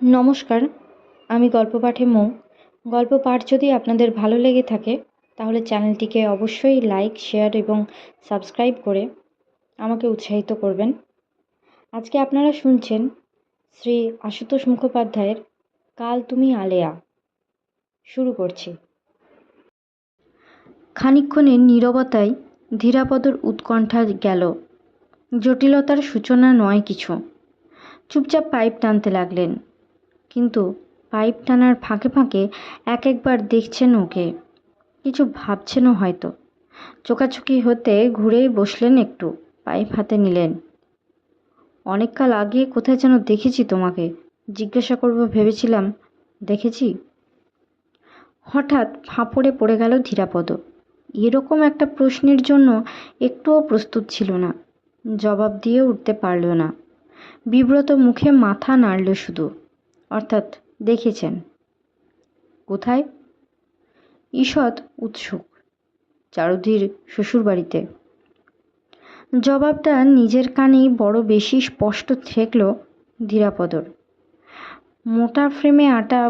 নমস্কার, আমি গল্প পাঠে মৌ। গল্প পাঠ যদি আপনাদের ভালো লেগে থাকে তাহলে চ্যানেলটিকে অবশ্যই লাইক, শেয়ার এবং সাবস্ক্রাইব করে আমাকে উৎসাহিত করবেন। আজকে আপনারা শুনছেন শ্রী আশুতোষ মুখোপাধ্যায়ের কাল তুমি আলেয়া। শুরু করছি। খানিকক্ষণের নীরবতায় ধীরাপদর উৎকণ্ঠা গেল। জটিলতার সূচনা নয় কিছু। চুপচাপ পাইপ টানতে লাগলেন, কিন্তু পাইপ টানার ফাঁকে ফাঁকে একবার দেখছেন ওকে, কিছু ভাবছেনও হয়তো। চোখাচোখি হতে ঘুরেই বসলেন, একটু পাইপ হাতে নিলেন। অনেককাল আগে কোথায় যেন দেখেছি তোমাকে, জিজ্ঞাসা করব ভেবেছিলাম, দেখেছি? হঠাৎ ফাঁপড়ে পড়ে গেল ধীরাপদ। এরকম একটা প্রশ্নের জন্য একটুও প্রস্তুত ছিল না, জবাব দিয়ে উঠতে পারল না। বিব্রত মুখে মাথা নাড়ল শুধু। অর্থাৎ দেখেছেন কোথায়? ঈষৎ উৎসুক। চারুধীর শ্বশুরবাড়িতে। জবাবটা নিজের কানেই বড় বেশি স্পষ্ট ঠেকল ধীরাপদর। মোটা ফ্রেমে আটা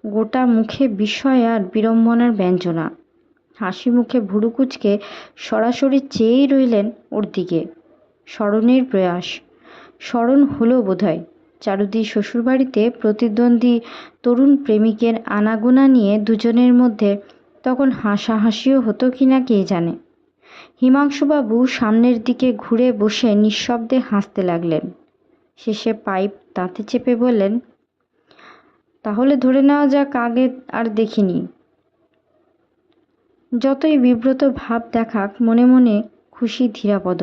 গোটা মুখে বিস্ময় আর বিড়ম্বনার ব্যঞ্জনা। হাসি মুখে ভুরু কুঁচকে সরাসরি চেয়েই রইলেন ওর দিকে। স্মরণের প্রয়াস। স্মরণ হলো বোধহয় চারুদির শ্বশুরবাড়িতে প্রতিদ্বন্দ্বী তরুণ প্রেমিকের আনাগোনা নিয়ে দুজনের মধ্যে তখন হাসাহাসিও হতো কিনা কে জানে। হিমাংশুবাবু সামনের দিকে ঘুরে বসে নিঃশব্দে হাসতে লাগলেন। শেষে পাইপ দাঁতে চেপে বললেন, তাহলে ধরে নেওয়া যাক আগে আর দেখিনি। যতই বিব্রত ভাব দেখাক মনে মনে খুশি ধীরাপদ।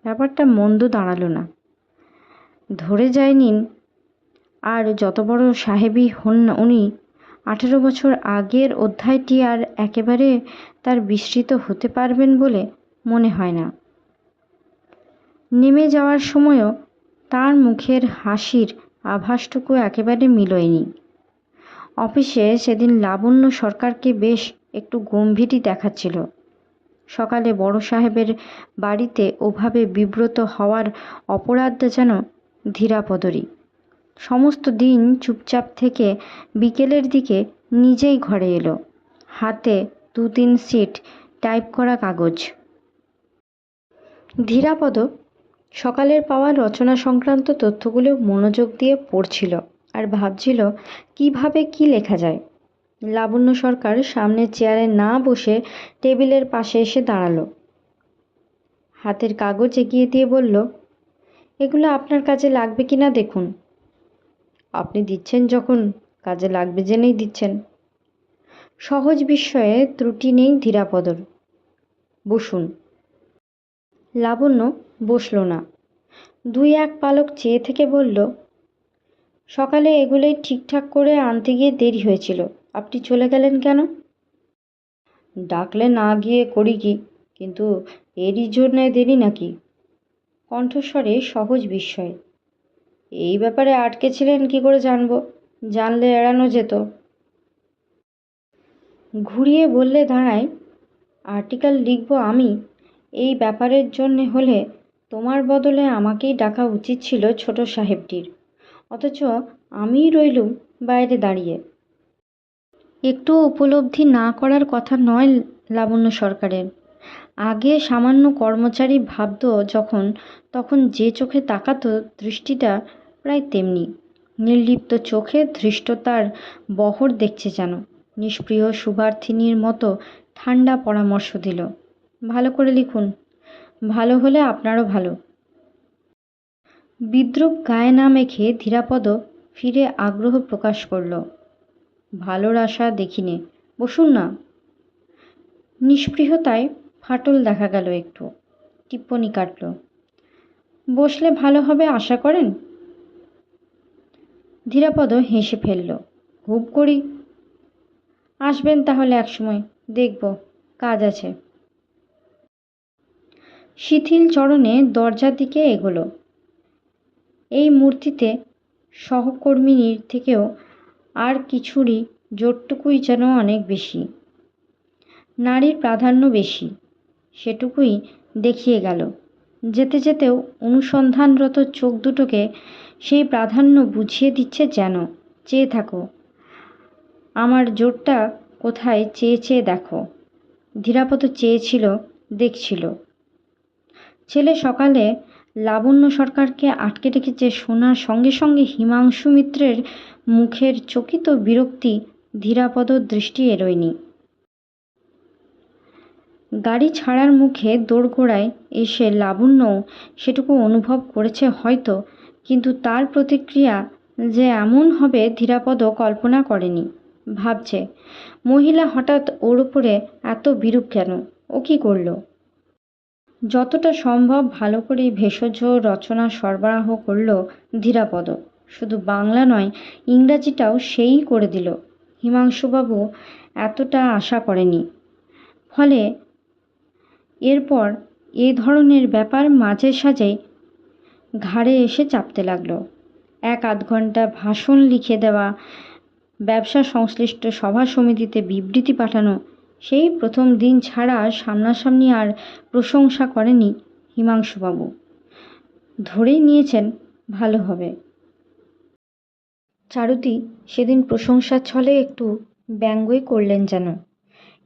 ব্যাপারটা মন্দ দাঁড়ালো না। ধরে যায় নিন, আর যত বড় সাহেবই হন না উনি, 18 বছর আগের অধ্যায়টি আর একেবারে তার বিস্মৃত হতে পারবেন বলে মনে হয় না। নেমে যাওয়ার সময়ও তার মুখের হাসির আভাসটুকু একেবারে মিলয়নি। অফিসে সেদিন লাবণ্য সরকারকে বেশ একটু গম্ভীরই দেখাচ্ছিল। সকালে বড় সাহেবের বাড়িতে ওভাবে বিব্রত হওয়ার অপরাধটা যেন ধীরাপদরই। সমস্ত দিন চুপচাপ থেকে বিকেলের দিকে নিজেই ঘরে এলো, হাতে 2-3 সিট টাইপ করা কাগজ। ধীরাপদ সকালের পাওয়া রচনা সংক্রান্ত তথ্যগুলো মনোযোগ দিয়ে পড়ছিল আর ভাবছিল কিভাবে কি লেখা যায়। লাবণ্য সরকার সামনের চেয়ারে না বসে টেবিলের পাশে এসে দাঁড়ালো। হাতের কাগজ এগিয়ে দিয়ে বলল, এগুলো আপনার কাজে লাগবে কিনা দেখুন। আপনি দিচ্ছেন যখন, কাজে লাগবে জেনেই দিচ্ছেন। সহজ বিস্ময়ে ত্রুটি নেই ধীরাপদর। বসুন। লাবণ্য বসল না, 2-1 পালক চেয়ে থেকে বলল, সকালে এগুলোই ঠিকঠাক করে আনতে গিয়ে দেরি হয়েছিল, আপনি চলে গেলেন কেন? ডাকলে না গিয়ে করি কি, কিন্তু এরই জন্যে দেরি নাকি? কণ্ঠস্বরে সহজ বিস্ময়। এই ব্যাপারে আটকে ছিলেন কি করে জানবো, জানলে এড়ানো যেত। ঘুরিয়ে বললে দাঁড়ায়, আর্টিকেল লিখব আমি, এই ব্যাপারের জন্যে হলে তোমার বদলে আমাকেই ডাকা উচিত ছিল ছোট সাহেবটির, অথচ আমিই রইলুম বাইরে দাঁড়িয়ে। একটু উপলব্ধি না করার কথা নয় লাবণ্য সরকারের। আগে সামান্য কর্মচারী ভাবত যখন, তখন যে চোখে তাকাতো দৃষ্টিটা প্রায় তেমনি নির্লিপ্ত চোখে ধৃষ্টতার বহর দেখছে যেন। নিষ্প্রিয় শুভার্থিনীর মতো ঠান্ডা পরামর্শ দিল, ভালো করে লিখুন, ভালো হলে আপনারও ভালো। বিদ্রূপ গায়ে না মেখে ধীরাপদ ফিরে আগ্রহ প্রকাশ করল। ভালোর আশা দেখিনে, বসুন না। নিষ্পৃহতায় ফাটল দেখা গেল একটু। টিপ্পনি কাটল, বসলে ভালো হবে আশা করেন? ধীরাপদ হেসে ফেলল, খুব করি। আসবেন তাহলে একসময়, দেখব, কাজ আছে। শিথিল চরণে দরজার দিকে এগোলো। এই মূর্তিতে সহকর্মিনীর থেকেও আর কিছুরই জোরটুকুই যেন অনেক বেশি। নারীর প্রাধান্য বেশি, সেটুকুই দেখিয়ে গেল। যেতে যেতেও অনুসন্ধানরত চোখ দুটোকে সেই প্রাধান্য বুঝিয়ে দিচ্ছে যেন, চেয়ে থাকো, আমার জোরটা কোথায়, চেয়ে চেয়ে দেখো। ধীরাপদ চেয়েছিল, দেখছিল। ছেলে সকালে লাবণ্য সরকারকে আটকে রেখেছে শোনার সঙ্গে সঙ্গে হিমাংশু মিত্রের মুখের চকিত বিরক্তি ধীরাপদর দৃষ্টি এড়োয়নি। গাড়ি ছাড়ার মুখে দোরগোড়ায় এসে লাবণ্যও সেটুকু অনুভব করেছে হয়তো, কিন্তু তার প্রতিক্রিয়া যে এমন হবে ধীরাপদ কল্পনা করেনি। ভাবছে, মহিলা হঠাৎ ওর উপরে এত বিরূপ কেন, ও কী করলো? যতটা সম্ভব ভালো করে ভেষজ রচনা সরবরাহ করল ধীরাপদ। শুধু বাংলা নয়, ইংরাজিটাও সেই করে দিল। হিমাংশুবাবু এতটা আশা করেনি। ফলে এরপর এ ধরনের ব্যাপার মাঝে সাঝে ঘাড়ে এসে চাপতে লাগলো। 1-8 ঘন্টা ভাষণ লিখে দেওয়া, ব্যবসা সংশ্লিষ্ট সভা সমিতিতে বিবৃতি পাঠানো, সেই প্রথম দিন ছাড়া সামনাসামনি আর প্রশংসা করেনি হিমাংশুবাবু। ধরেই নিয়েছেন ভালো হবে। চারুতি সেদিন প্রশংসার ছলে একটু ব্যঙ্গই করলেন যেন।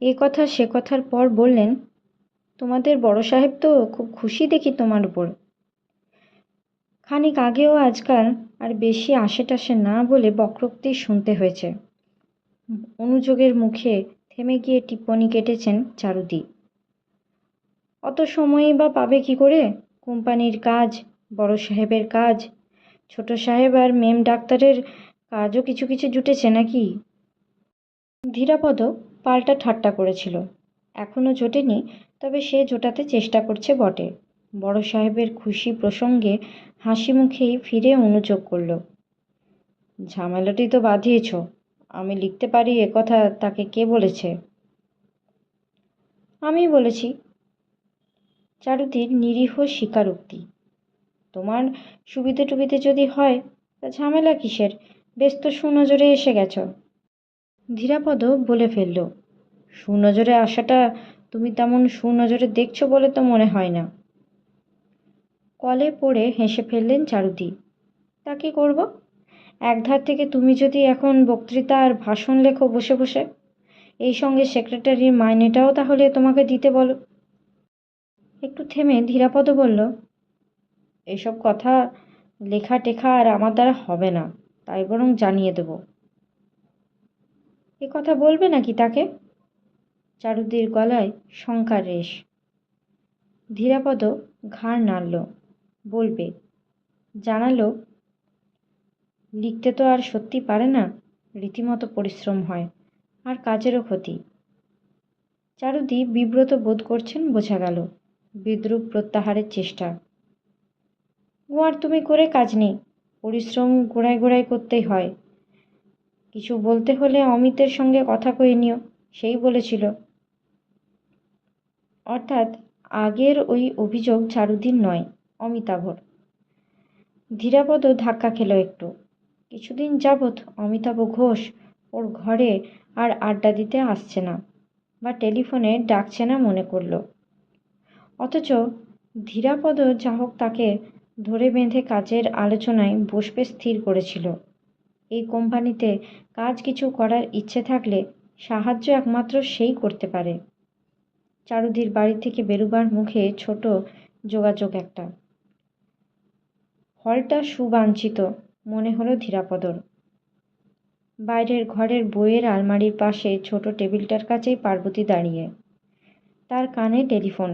এ কথা সে কথার পর বললেন, তোমাদের বড় সাহেব তো খুব খুশি দেখি তোমার উপর। খানিক আগেও আজকাল আর বেশি আশেটাশে না বলে বক্রোক্তি শুনতে হয়েছে। অনুযোগের মুখে থেমে গিয়ে টিপ্পনি কেটেছেন চারুদি। অত সময়ই বা পাবে কি করে? কোম্পানির কাজ, বড় সাহেবের কাজ, ছোট সাহেব আর মেম ডাক্তারের কাজও কিছু কিছু জুটেছে নাকি? ধীরাপদ পাল্টা ঠাট্টা করেছিল। এখনও জোটেনি, তবে সে জোটাতে চেষ্টা করছে বটে। বড় সাহেবের খুশি প্রসঙ্গে হাসি মুখেই ফিরে অনুযোগ করল, ঝামেলাটি তো বাঁধিয়েছ। আমি লিখতে পারি এ কথা তাকে কে বলেছে? আমি বলেছি। চারুদির নিরীহ স্বীকারোক্তি। তোমার সুবিধে টুবিধে যদি হয় তা ঝামেলা কিসের? বেশ তো সুনজরে এসে গেছ। ধীরাপদ বলে ফেলল, সুনজরে আসাটা তুমি তেমন সুনজরে দেখছো বলে তো মনে হয় না। কলে পড়ে হেসে ফেললেন চারুদি। তা কি করব? একধার থেকে তুমি যদি এখন বক্তৃতা আর ভাষণ লেখো বসে বসে, এই সঙ্গে সেক্রেটারির মাইনেটাও তাহলে তোমাকে দিতে বলো। একটু থেমে ধীরাপদ বলল, এসব কথা লেখা টেখা আর আমার দ্বারা হবে না, তাই বরং জানিয়ে দেব। এ কথা বলবে নাকি তাকে? চারুদির গলায় শঙ্কার রেশ। ধীরাপদ ঘাড় নাড়ল, বলবে। জানালো, লিখতে তো আর সত্যি পারে না, রীতিমতো পরিশ্রম হয়, আর কাজেরও ক্ষতি। চারুদি বিব্রত বোধ করছেন বোঝা গেল। বিদ্রূপ প্রত্যাহারের চেষ্টা। ও আর তুমি করে কাজ নেই, পরিশ্রম গোড়ায় গোড়ায় করতেই হয়। কিছু বলতে হলে অমিতের সঙ্গে কথা কয়ে নিও, সেই বলেছিল। অর্থাৎ আগের ওই অভিযোগ চারুদিন নয়, অমিতাভর। ধীরাপদ ধাক্কা খেল একটু। কিছুদিন যাবৎ অমিতাভ ঘোষ ওর ঘরে আর আড্ডা দিতে আসছে না, বা টেলিফোনে ডাকছে না মনে করল। অথচ ধীরাপদ যা হোক তাকে ধরে বেঁধে কাজের আলোচনায় বসবে স্থির করেছিল। এই কোম্পানিতে কাজ কিছু করার ইচ্ছে থাকলে সাহায্য একমাত্র সেই করতে পারে। চারুদির বাড়ি থেকে বেরুবার মুখে ছোট যোগাযোগ একটা। হলটা সুবাঞ্ছিত মনে হলো ধীরাপদর। বাইরের ঘরের বইয়ের আলমারির পাশে ছোট টেবিলটার কাছেই পার্বতী দাঁড়িয়ে। তার কানে টেলিফোন।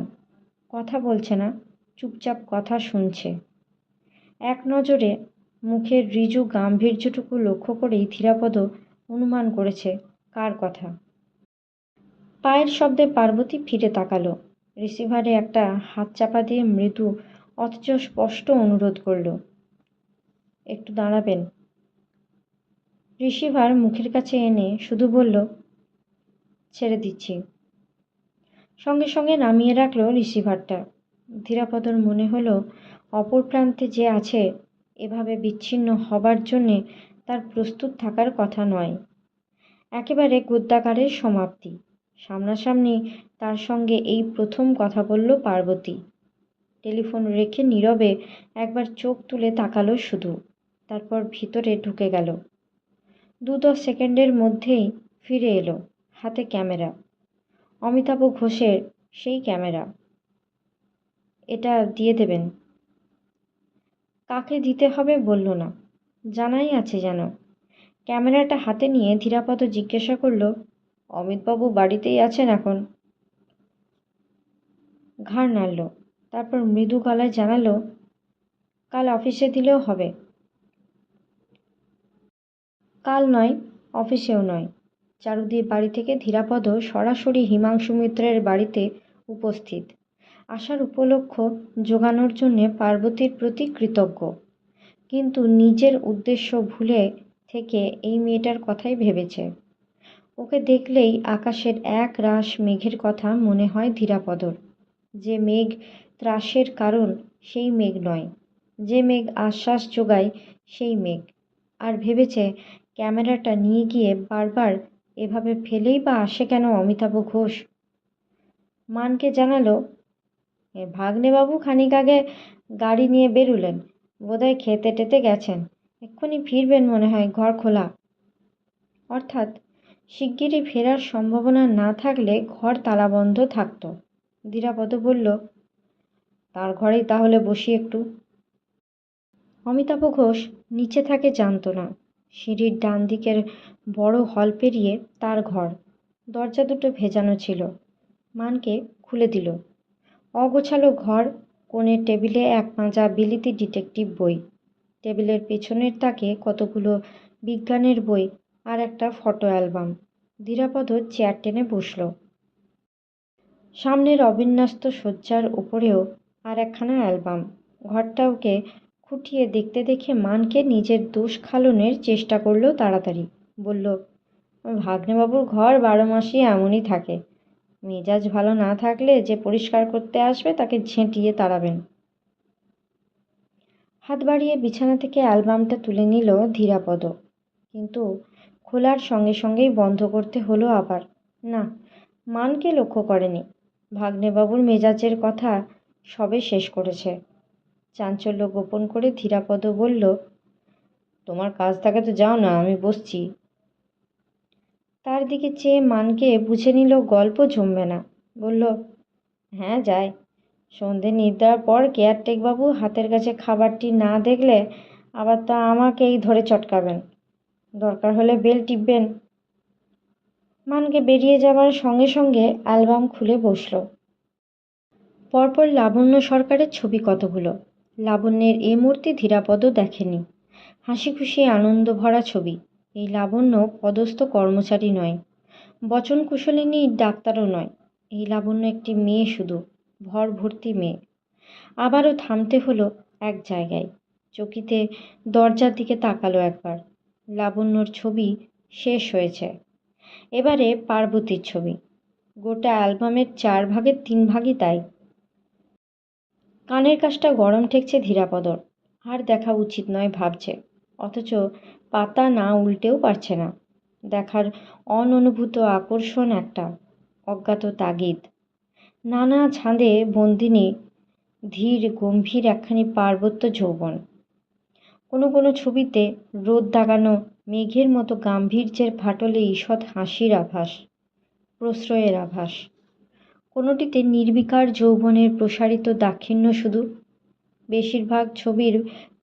কথা বলছে না, চুপচাপ কথা শুনছে। এক নজরে মুখের ঋজু গাম্ভীর্যটুকু লক্ষ্য করেই ধীরাপদ অনুমান করেছে কার কথা। পায়ের শব্দে পার্বতী ফিরে তাকালো। রিসিভারে একটা হাত চাপা দিয়ে মৃদু অথচ স্পষ্ট অনুরোধ করল, একটু দাঁড়াবেন। রিসিভার মুখের কাছে এনে শুধু বলল, ছেড়ে দিচ্ছি। সঙ্গে সঙ্গে নামিয়ে রাখল রিসিভারটা। ধীরাপদর মনে হলো অপর প্রান্তে যে আছে এভাবে বিচ্ছিন্ন হবার জন্যে তার প্রস্তুত থাকার কথা নয়। একেবারে গদ্যাকারের সমাপ্তি। সামনাসামনি তার সঙ্গে এই প্রথম কথা বলল পার্বতী। টেলিফোন রেখে নীরবে একবার চোখ তুলে তাকালো শুধু, তারপর ভিতরে ঢুকে গেল। 2-10 সেকেন্ডের মধ্যেই ফিরে এলো, হাতে ক্যামেরা, অমিতাভ ঘোষের সেই ক্যামেরা। এটা দিয়ে দেবেন। কাকে দিতে হবে বলল না, জানাই আছে যেন। ক্যামেরাটা হাতে নিয়ে ধীরাপদ জিজ্ঞাসা করল, অমিতবাবু বাড়িতেই আছেন এখন? ঘাড় নাড়ল, তারপর মৃদু গলায় জানালো, কাল অফিসে দিলেও হবে। কাল নয়, অফিসেও নয়। চারুদির বাড়ি থেকে ধীরাপদ সরাসরি হিমাংশু মিত্রের বাড়িতে উপস্থিত। আসার উপলক্ষ জোগানোর জন্যে পার্বতীর প্রতি কৃতজ্ঞ, কিন্তু নিজের উদ্দেশ্য ভুলে থেকে এই মেয়েটার কথাই ভেবেছে। ওকে দেখলেই আকাশের এক রাশ মেঘের কথা মনে হয় ধীরাপদর। যে মেঘ ত্রাসের কারণ সেই মেঘ নয়, যে মেঘ আশ্বাস যোগায় সেই মেঘ। আর ভেবেছে ক্যামেরাটা নিয়ে গিয়ে বারবার এভাবে ফেলেই বা আসে কেন অমিতাভ ঘোষ। মানকে জানালো, ভাগ্নেবাবু খানিক আগে গাড়ি নিয়ে বেরুলেন, বোধহয় খেতে টেতে গেছেন, এক্ষুনি ফিরবেন মনে হয়, ঘর খোলা। অর্থাৎ শিগগিরই ফেরার সম্ভাবনা না থাকলে ঘর তালাবন্ধ থাকত। ধীরাপদ বলল, তার ঘরেই তাহলে বসি একটু। অমিতাভ ঘোষ নিচে থাকে জানত না। সিঁড়ির ডান দিকের বড় হল পেরিয়ে তার ঘর। দরজা দুটো ভেজানো ছিল। মানকে খুলে দিল। অগোছালো ঘর, কোণের টেবিলে এক পাঁজা বিলিতি ডিটেকটিভ বই, টেবিলের পেছনের তাকে কতগুলো বিজ্ঞানের বই আর একটা ফটো অ্যালবাম। ধীরাপদ চেয়ার টেনে বসল। সামনের অবিন্যস্ত শয্যার উপরেও আর একখানা অ্যালবাম। ঘরটা ওকে খুঁটিয়ে দেখতে দেখে মানকে নিজের দোষ খালনের চেষ্টা করলো তাড়াতাড়ি। বলল, ভাগ্নেবাবুর ঘর 12 মাসই এমনই থাকে। মেজাজ ভালো না থাকলে যে পরিষ্কার করতে আসবে তাকে ঝেঁটিয়ে তাড়াবেন। হাত বাড়িয়ে বিছানা থেকে অ্যালবামটা তুলে নিল ধীরাপদ, কিন্তু খোলার সঙ্গে সঙ্গেই বন্ধ করতে হলো আবার। না, মানকে লক্ষ্য করেনি। ভাগ্নেবাবুর মেজাজের কথা সবে শেষ করেছে। চাঞ্চল্য গোপন করে ধীরাপদ বলল, তোমার কাজ থাকে তো যাও না, আমি বসছি। তার দিকে চেয়ে মানকে বুঝে নিল গল্প জমবে না। বলল, হ্যাঁ যাই। সন্ধে নিদ্রার পর কেয়ারটেকবাবু হাতের কাছে খাবারটি না দেখলে আবার তো আমাকেই ধরে চটকাবেন, দরকার হলে বেল টিপবেন। মানকে বেরিয়ে যাবার সঙ্গে সঙ্গে অ্যালবাম খুলে বসল। পরপর লাবণ্য সরকারের ছবি কতগুলো। লাবণ্যের এ মূর্তি ধীরাপদ দেখেনি। হাসি খুশি আনন্দ ভরা ছবি। এই লাবণ্য পদস্থ কর্মচারী নয়, বচন কুশলিনী ডাক্তারও নয়। এই লাবণ্য একটি মেয়ে, শুধু ভর ভর্তি মেয়ে। আবারও থামতে হলো এক জায়গায়। চকিতে দরজার দিকে তাকালো একবার। লাবণ্যর ছবি শেষ হয়েছে। এবারে পার্বতীর ছবি। গোটা অ্যালবামের 4 ভাগের 3 ভাগই তাই। কানের কাছটা গরম ঠেকছে ধীরাপদর। আর দেখা উচিত নয় ভাবছে, অথচ পাতা না উল্টেও পারছে না। দেখার অননুভূত আকর্ষণ একটা, অজ্ঞাত তাগিদ। নানা ছাঁদে বন্দিনী, ধীর গম্ভীর একখানি পার্বত্য যৌবন। কোনো কোনো ছবিতে রোদ দাগানো মেঘের মতো গাম্ভীর্যের ফাটলে ঈষৎ হাসির আভাস, প্রশ্রয়ের আভাস। কোনোটিতে নির্বিকার যৌবনের প্রসারিত দাক্ষিণ্য শুধু। বেশিরভাগ ছবির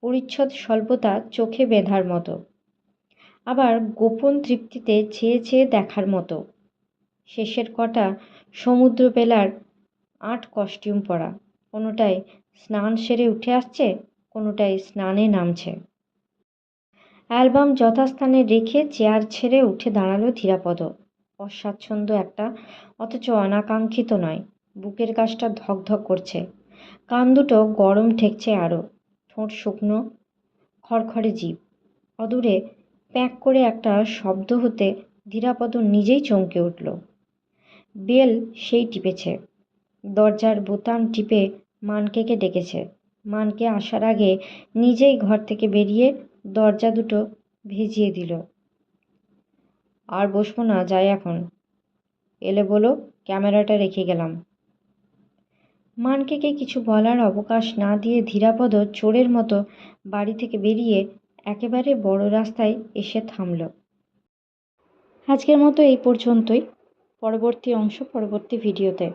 পরিচ্ছদ স্বল্পতা চোখে বেঁধার মতো, আবার গোপন তৃপ্তিতে চেয়ে চেয়ে দেখার মতো। শেষের কটা সমুদ্র বেলার 8 কস্টিউম পরা, কোনোটায় স্নান সেরে উঠে আসছে, কোনোটায় স্নানে নামছে। অ্যালবাম যথাস্থানে রেখে চেয়ার ছেড়ে উঠে দাঁড়ালো ধীরাপদ। অস্বাচ্ছন্দ্য একটা, অথচ অনাকাঙ্ক্ষিত নয়। বুকের কাছটা ধকধক করছে, কান দুটো গরম ঠেকছে আরও। ঠোঁট শুকনো, খড়খড়ে জিভ। অদূরে প্যাঁক করে একটা শব্দ হতে ধীরাপদ নিজেই চমকে উঠল। বেল সেই টিপেছে। দরজার বোতাম টিপে মানকেকে ডেকেছে। মানকে আসার আগে নিজেই ঘর থেকে বেরিয়ে দরজা দুটো ভেজিয়ে দিল। আর বসবো না, যাই এখন। এলে বলো, ক্যামেরাটা রেখে গেলাম। মানকে কিছু বলার অবকাশ না দিয়ে ধীরাপদ চোরের মতো বাড়ি থেকে বেরিয়ে একেবারে বড় রাস্তায় এসে থামল। আজকের মতো এই পর্যন্তই। পরবর্তী অংশ পরবর্তী ভিডিওতে।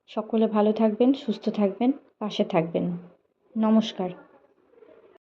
সকলে ভালো থাকবেন, সুস্থ থাকবেন, পাশে থাকবেন। নমস্কার।